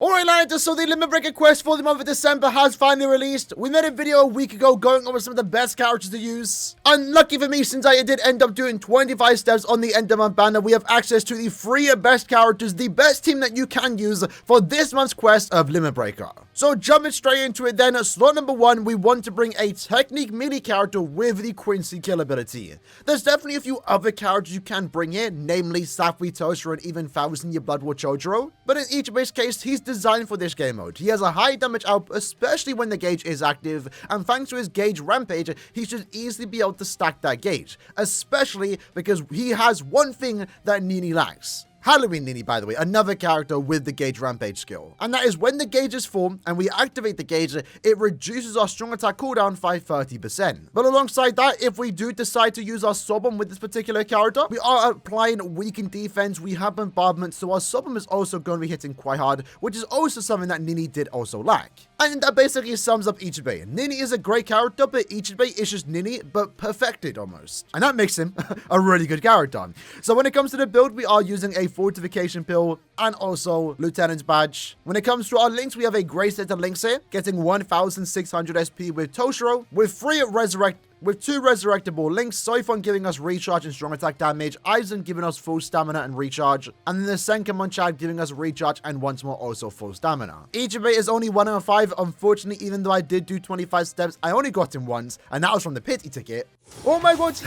Alright lads, so the Limit Breaker quest for the month of December has finally released. We made a video a week ago going over some of the best characters to use. Unlucky for me, since I did end up doing 25 steps on the end of month banner, we have access to the free best characters, the best team that you can use for this month's quest of Limit Breaker. So jumping straight into it then, slot number 1, we want to bring a Technique melee character with the Quincy kill ability. There's definitely a few other characters you can bring here, namely Safui Toaster and even Thousand Year Blood War Chojuro, but in Ichibei's case, he's designed for this game mode. He has a high damage output, especially when the gauge is active, and thanks to his gauge rampage, he should easily be able to stack that gauge, especially because he has one thing that Nini lacks. Halloween Nini, by the way, another character with the gauge rampage skill. And that is when the gauge is full and we activate the gauge, it reduces our strong attack cooldown by 30%. But alongside that, if we do decide to use our Sobom with this particular character, we are applying weakened defense, we have bombardment, so our Sobom is also going to be hitting quite hard, which is also something that Nini did also lack. And that basically sums up Ichibei. Nini is a great character, but Ichibei is just Nini, but perfected almost. And that makes him a really good character. So when it comes to the build, we are using a fortification pill and also Lieutenant's badge. When it comes to our links, we have a great set of links here, getting 1600 SP with Toshiro, with 2 resurrectable links, Soifon giving us recharge and strong attack damage, Aizen giving us full stamina and recharge, and then the Senkamon Chad giving us recharge and once more also full stamina. Ichibei is only 1 out of 5. Unfortunately, even though I did do 25 steps, I only got him once, and that was from the pity ticket. Oh my god.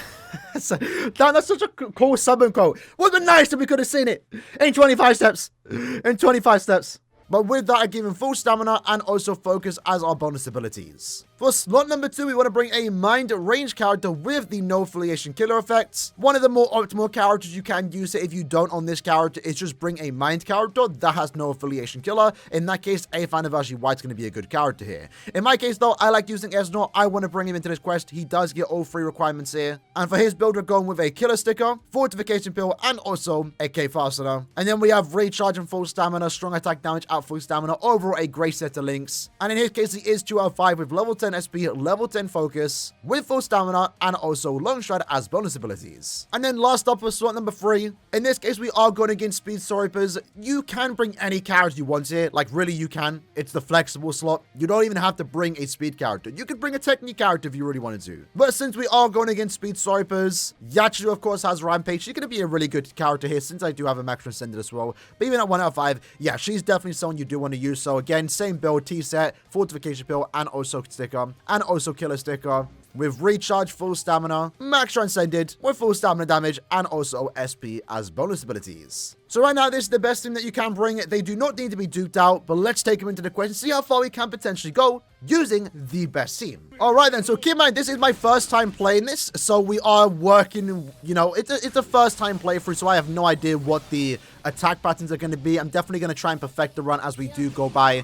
That's such a cool summon quote. Would have been nice if we could have seen it in 25 steps. In 25 steps. But with that, I give him full stamina and also focus as our bonus abilities. For slot number 2, we want to bring a mind range character with the no affiliation killer effects. One of the more optimal characters you can use it if you don't own this character is just bring a mind character that has no affiliation killer. In that case, 8th Anniversary White's going to be a good character here. In my case though, I like using Esnor. I want to bring him into this quest. He does get all 3 requirements here. And for his build, we're going with a killer sticker, fortification pill, and also a K fastener. And then we have recharge and full stamina, strong attack damage at full stamina, overall a great set of links. And in his case, he is 2 out of 5 with level 10 SP, level 10 focus, with full stamina, and also long stride as bonus abilities. And then last up for slot number 3. In this case, we are going against speed swipers. You can bring any character you want here, like really you can. It's the flexible slot. You don't even have to bring a speed character. You could bring a technique character if you really wanted to. But since we are going against speed swipers, Yachiru of course has rampage. She's going to be a really good character here since I do have a max transcended as well. But even at 1 out of 5, yeah, she's definitely someone you do want to use. So again, same build, T-set, fortification pill, and also sticker, and also killer sticker, with recharge, full stamina, max transcended, with full stamina damage, and also SP as bonus abilities. So right now, this is the best thing that you can bring. They do not need to be duped out, but let's take them into the quest and see how far we can potentially go using the best team. All right then, so keep in mind, this is my first time playing this, so we are working, you know, it's a first time playthrough, so I have no idea what the attack patterns are going to be. I'm definitely going to try and perfect the run as we do go by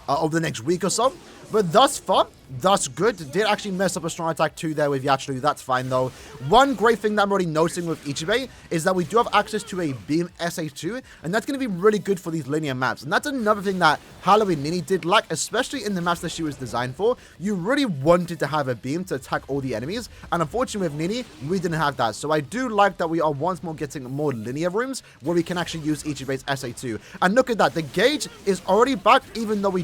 over the next week or so. But thus far, that's good. Did actually mess up a strong attack 2 there with Yachiru. That's fine though. One great thing that I'm already noticing with Ichibei is that we do have access to a beam SA2, and that's going to be really good for these linear maps. And that's another thing that Halloween Nini did lack, especially in the maps that she was designed for. You really wanted to have a beam to attack all the enemies, and unfortunately with Nini, we didn't have that. So I do like that we are once more getting more linear rooms where we can actually use Ichibei's SA2. And look at that, the gauge is already back, even though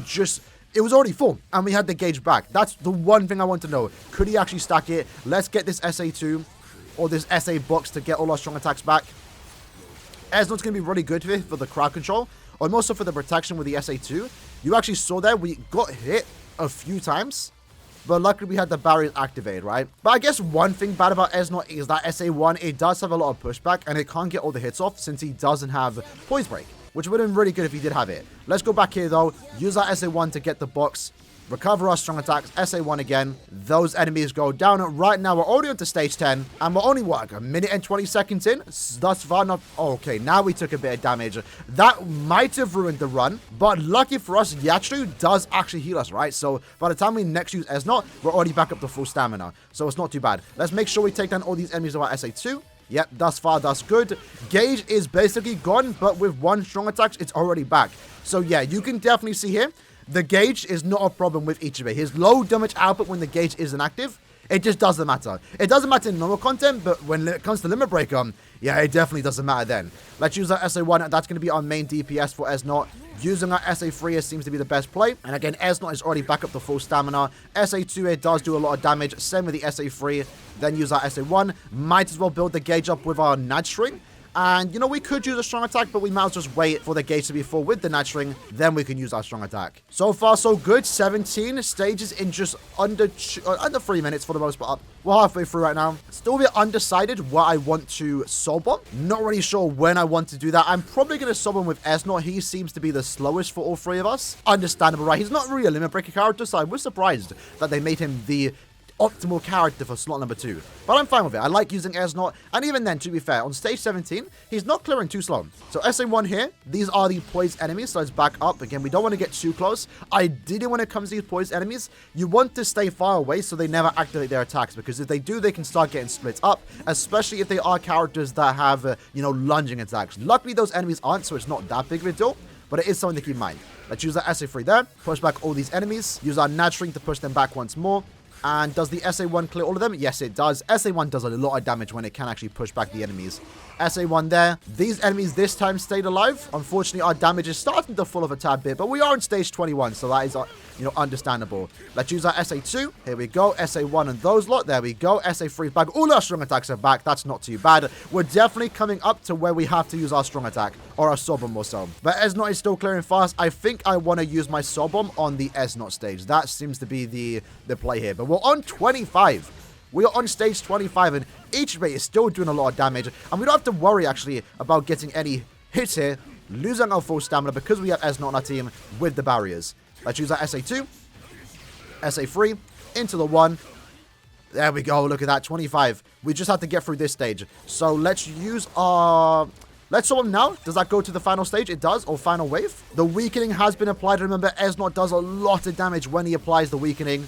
it was already full, and we had the gauge back. That's the one thing I want to know. Could he actually stack it? Let's get this SA2, or this SA box to get all our strong attacks back. Esnot's going to be really good for the crowd control, and also for the protection with the SA2. You actually saw there, we got hit a few times, but luckily we had the barriers activated, right? But I guess one thing bad about Esnot is that SA1, it does have a lot of pushback, and it can't get all the hits off since he doesn't have poise break, which would have been really good if he did have it. Let's go back here though, use our SA1 to get the box, recover our strong attacks, SA1 again. Those enemies go down. Right now we're already on to stage 10, and we're only, what, a minute and 20 seconds in? Thus far not, oh, okay, now we took a bit of damage. That might have ruined the run, but lucky for us, Yachiru does actually heal us, right? So by the time we next use Esnot, we're already back up to full stamina, so it's not too bad. Let's make sure we take down all these enemies with our SA2. Yep, thus far, that's good. Gauge is basically gone, but with 1 strong attack, it's already back. So yeah, you can definitely see here, the gauge is not a problem with Ichibei. His low damage output when the gauge isn't active It just doesn't matter. It doesn't matter in normal content, but when it comes to Limit Breaker, yeah, it definitely doesn't matter then. Let's use our SA1. That's going to be our main DPS for S0. Using our SA3 seems to be the best play. And again, S0 is already back up to full stamina. SA2 it does do a lot of damage. Same with the SA3. Then use our SA1. Might as well build the gauge up with our Nudge String. And, you know, we could use a strong attack, but we might as well just wait for the gauge to be full with the Nudge String. Then we can use our strong attack. So far, so good. 17 stages in just under 3 minutes for the most part. We're halfway through right now. Still a bit undecided what I want to soul bomb. Not really sure when I want to do that. I'm probably going to soul bomb with S0. He seems to be the slowest for all three of us. Understandable, right? He's not really a Limit Breaker character, so I was surprised that they made him the optimal character for slot number 2. But I'm fine with it. I like using S0. And even then, to be fair, on stage 17, he's not clearing too slow. So SA1 here, these are the poised enemies. So let's back up. Again, we don't want to get too close. Ideally, when it comes to these poised enemies, you want to stay far away so they never activate their attacks. Because if they do, they can start getting split up. Especially if they are characters that have, you know, lunging attacks. Luckily, those enemies aren't, so it's not that big of a deal. But it is something to keep in mind. Let's use our SA3 there. Push back all these enemies. Use our Nudge String to push them back once more. And does the SA1 clear all of them? Yes, it does. SA1 does a lot of damage when it can actually push back the enemies. SA1 there. These enemies this time stayed alive. Unfortunately, our damage is starting to fall off a tad bit, but we are on stage 21, so that is, you know, understandable. Let's use our SA2. Here we go. SA1 and those lot. There we go. SA3 back. All our strong attacks are back. That's not too bad. We're definitely coming up to where we have to use our strong attack, or our soul bomb or so. But S0 is still clearing fast. I think I want to use my soul bomb on the S0 stage. That seems to be the play here. But we're on 25. We are on stage 25, and Ichibei is still doing a lot of damage. And we don't have to worry, actually, about getting any hits here, losing our full stamina, because we have S0 on our team with the barriers. Let's use our SA2. SA3. Into the 1. There we go. Look at that. 25. We just have to get through this stage. So let's use our... Let's show him now. Does that go to the final stage? It does. Or final wave. The weakening has been applied. Remember, S0 does a lot of damage when he applies the weakening.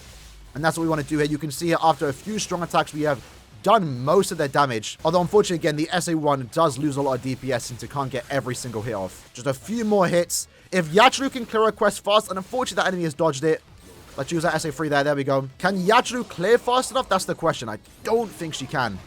And that's what we want to do here. You can see here, after a few strong attacks, we have done most of their damage. Although, unfortunately, again, the SA1 does lose a lot of DPS since it can't get every single hit off. Just a few more hits. If Yachiru can clear a quest fast, and unfortunately that enemy has dodged it. Let's use that SA3 there. There we go. Can Yachiru clear fast enough? That's the question. I don't think she can.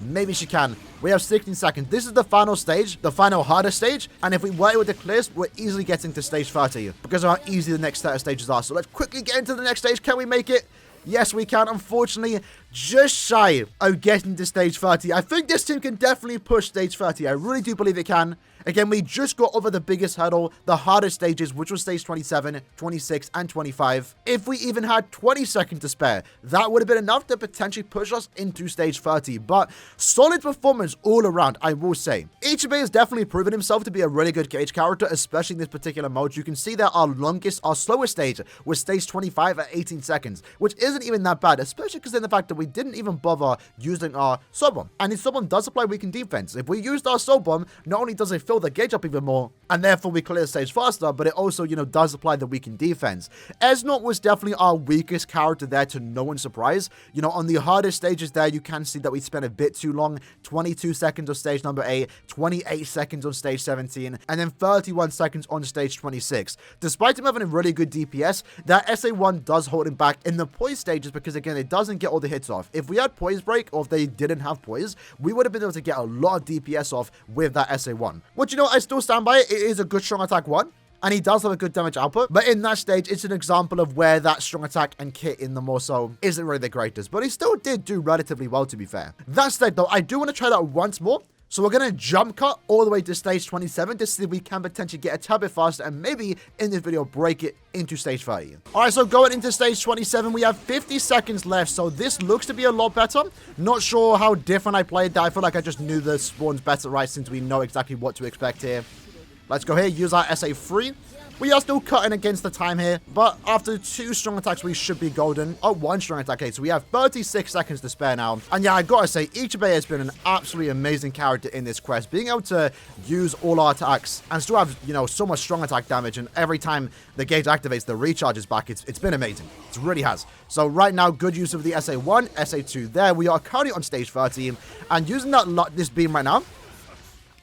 Maybe she can. We have 16 seconds. This is the final stage, the final harder stage. And if we were able to clear, we're easily getting to stage 30 because of how easy the next set of stages are. So let's quickly get into the next stage. Can we make it? Yes, we can. Unfortunately, just shy of getting to stage 30. I think this team can definitely push stage 30. I really do believe it can. Again, we just got over the biggest hurdle, the hardest stages, which was stage 27, 26, and 25. If we even had 20 seconds to spare, that would have been enough to potentially push us into stage 30. But solid performance all around, I will say. Ichibei has definitely proven himself to be a really good gauge character, especially in this particular mode. You can see that our slowest stage was stage 25 at 18 seconds, which isn't even that bad, especially because in the fact that we didn't even bother using our soul bomb. And his soul bomb does apply weakened defense. If we used our soul bomb, not only does it fill the gauge up even more, and therefore we clear the stage faster, but it also, you know, does apply the weakened defense. S0 was definitely our weakest character there, to no one's surprise. You know, on the hardest stages there, you can see that we spent a bit too long. 22 seconds on stage number 8, 28 seconds on stage 17, and then 31 seconds on stage 26. Despite him having a really good DPS, that SA1 does hold him back in the poise stages because, again, it doesn't get all the hits off. If we had poise break, or if they didn't have poise, we would have been able to get a lot of DPS off with that SA1. Which, you know, I still stand by it. It is a good strong attack 1. And he does have a good damage output. But in that stage, it's an example of where that strong attack and kit in the more so isn't really the greatest. But he still did do relatively well, to be fair. That said, though, I do want to try that once more. So we're going to jump cut all the way to stage 27 to see if we can potentially get a tad bit faster and maybe in this video break it into stage 30. Alright, so going into stage 27, we have 50 seconds left. So this looks to be a lot better. Not sure how different I played that. I feel like I just knew the spawns better, right, since we know exactly what to expect here. Let's go here, use our SA3. We are still cutting against the time here, but after 2 strong attacks, we should be golden. Oh, 1 strong attack. Okay, so we have 36 seconds to spare now. And yeah, I gotta say, Ichibei has been an absolutely amazing character in this quest. Being able to use all our attacks and still have, you know, so much strong attack damage, and every time the gauge activates, the recharge is back. It's been amazing. It really has. So right now, good use of the SA1, SA2 there. We are currently on stage 30, and using this beam right now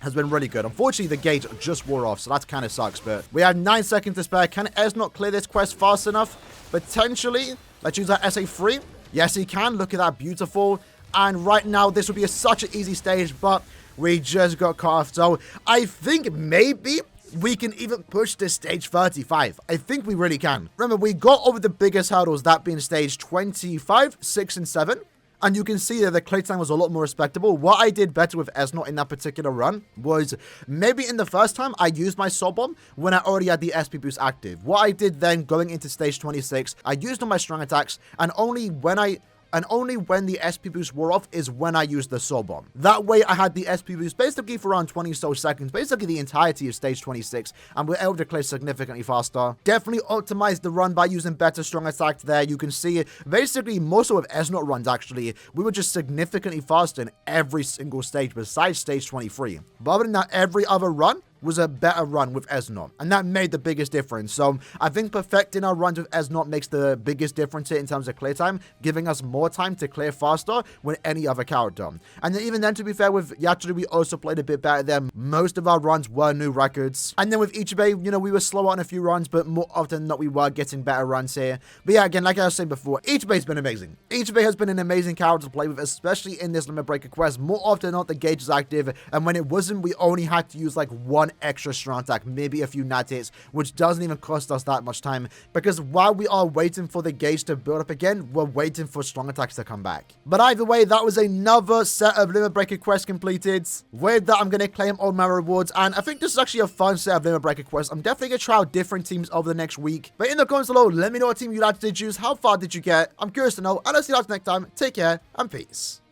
has been really good. Unfortunately, the gauge just wore off, so that kind of sucks, but we have 9 seconds to spare. Can S not clear this quest fast enough? Potentially. Let's use our SA3. Yes, he can. Look at that. Beautiful. And right now, this would be such an easy stage, but we just got cut off. So I think maybe we can even push to stage 35. I think we really can. Remember, we got over the biggest hurdles, that being stage 25, 6, and 7. And you can see that the clay time was a lot more respectable. What I did better with Esnot in that particular run was maybe in the first time I used my Soul Bomb when I already had the SP boost active. What I did then going into stage 26, I used all my strong attacks, and only when the SP boost wore off is when I used the Soul Bomb. That way I had the SP boost basically for around 20 so seconds, basically the entirety of stage 26, and we're able to clear significantly faster. Definitely optimized the run by using better strong attack there. You can see basically more so with Esnot runs actually, we were just significantly faster in every single stage besides stage 23. But other than that, every other run was a better run with Esnot, and that made the biggest difference. So I think perfecting our runs with Esnot makes the biggest difference here in terms of clear time, giving us more time to clear faster with any other character. And then even then, to be fair, with Yachiru, we also played a bit better there. Most of our runs were new records. And then with Ichibei, you know, we were slower on a few runs, but more often than not, we were getting better runs here. But yeah, again, like I was saying before, Ichibei's been amazing. Ichibei has been an amazing character to play with, especially in this Limit Breaker quest. More often than not, the gauge is active, and when it wasn't, we only had to use like one extra strong attack, maybe a few nat hits, which doesn't even cost us that much time, because while we are waiting for the gauge to build up again, we're waiting for strong attacks to come back. But either way, that was another set of Limit Breaker quests completed. With that, I'm going to claim all my rewards, and I think this is actually a fun set of Limit Breaker quests. I'm definitely going to try out different teams over the next week. But in the comments below, let me know what team you like to choose, how far did you get? I'm curious to know, and I'll see you guys next time. Take care, and peace.